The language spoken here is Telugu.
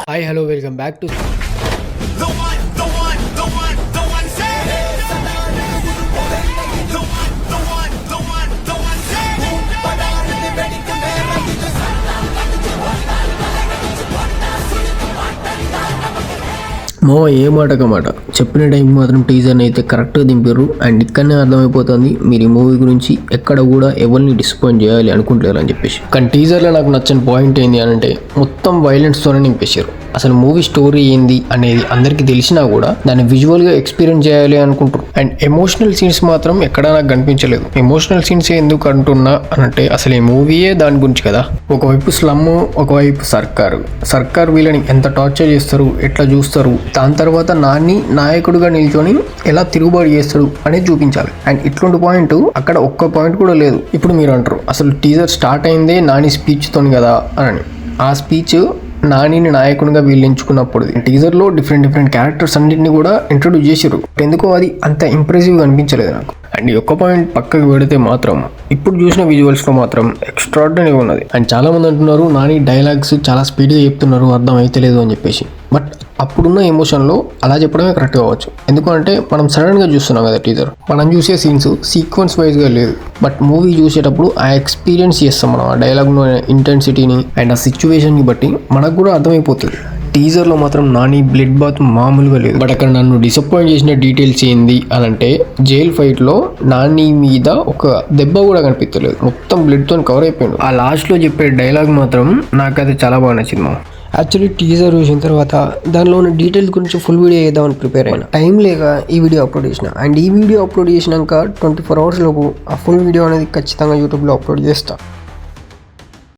Hi hello welcome back to ఏ మాటక మాట చెప్పిన టైంకి మాత్రం టీజర్ని అయితే కరెక్ట్గా దింపారు. అండ్ ఇక్కడనే అర్థమైపోతుంది మీరు ఈ మూవీ గురించి ఎక్కడ కూడా ఎవరిని డిసప్పాయింట్ చేయాలి అనుకుంటారు అని చెప్పేసి. కానీ టీజర్లో నాకు నచ్చిన పాయింట్ ఏంటి అని అంటే మొత్తం వైలెన్స్తోనే నింపేశారు. అసలు మూవీ స్టోరీ ఏంది అనేది అందరికీ తెలిసినా కూడా దాన్ని విజువల్గా ఎక్స్పీరియన్స్ చేయాలి అనుకుంటారు. అండ్ ఎమోషనల్ సీన్స్ మాత్రం ఎక్కడా నాకు కనిపించలేదు. ఎమోషనల్ సీన్స్ ఎందుకు అంటున్నా అనంటే అసలు ఈ మూవీయే దాని గురించి కదా. ఒకవైపు స్లమ్, ఒకవైపు సర్కార్ వీళ్ళని ఎంత టార్చర్ చేస్తారు, ఎట్లా చూస్తారు, దాని తర్వాత నాయకుడిగా నిల్చొని ఎలా తిరుగుబాటు చేస్తాడు అనేది చూపించాలి. అండ్ ఇట్లాంటి పాయింట్ అక్కడ ఒక్క పాయింట్ కూడా లేదు. ఇప్పుడు మీరు అంటారు అసలు టీజర్ స్టార్ట్ అయిందే నాని స్పీచ్ తోని కదా అని. ఆ స్పీచ్ నానిని నాయకునిగా వీళ్ళు ఎంచుకున్నప్పుడు టీజర్లో డిఫరెంట్ క్యారెక్టర్స్ అన్నింటినీ కూడా ఇంట్రొడ్యూస్ చేశారు. ఎందుకో అది అంత ఇంప్రెసివ్గా అనిపించలేదు నాకు. అండ్ ఈ ఒక్క పాయింట్ పక్కకు పెడితే మాత్రం ఇప్పుడు చూసిన విజువల్స్లో మాత్రం ఎక్స్ట్రాడినరీగా ఉన్నది. అండ్ చాలా మంది అంటున్నారు నాని డైలాగ్స్ చాలా స్పీడ్గా చెప్తున్నారు, అర్థం అయితే లేదు అని చెప్పేసి. బట్ అప్పుడున్న ఎమోషన్లో అలా చెప్పడమే కరెక్ట్ కావచ్చు. ఎందుకంటే మనం సడన్గా చూస్తున్నాం కదా టీజర్. మనం చూసే సీన్స్ సీక్వెన్స్ వైజ్గా లేదు. బట్ మూవీ చూసేటప్పుడు ఆ ఎక్స్పీరియన్స్ చేస్తాం మనం. ఆ డైలాగ్లో ఇంటెన్సిటీని అండ్ ఆ సిచ్యువేషన్ని బట్టి మనకు కూడా అర్థమైపోతుంది. టీజర్లో మాత్రం నాని బ్లడ్ బాత్ మామూలుగా లేదు. బట్ అక్కడ నన్ను డిసప్పాయింట్ చేసిన డీటెయిల్స్ ఏంది అని అంటే జైల్ ఫైట్లో నాని మీద ఒక దెబ్బ కూడా కనిపించలేదు, మొత్తం బ్లడ్తో కవర్ అయిపోయాడు. ఆ లాస్ట్లో చెప్పే డైలాగ్ మాత్రం నాకైతే చాలా బాగా నచ్చింది. యాక్చువల్లీ టీజర్ చూసిన తర్వాత దానిలో ఉన్న డీటెయిల్స్ గురించి ఫుల్ వీడియో చేద్దామని ప్రిపేర్ అయినా, టైం లేక ఈ వీడియో అప్లోడ్ చేసిన. అండ్ ఈ వీడియో అప్లోడ్ చేసినాక 24 hours లోపు ఆ ఫుల్ వీడియో అనేది ఖచ్చితంగా యూట్యూబ్లో అప్లోడ్ చేస్తాను.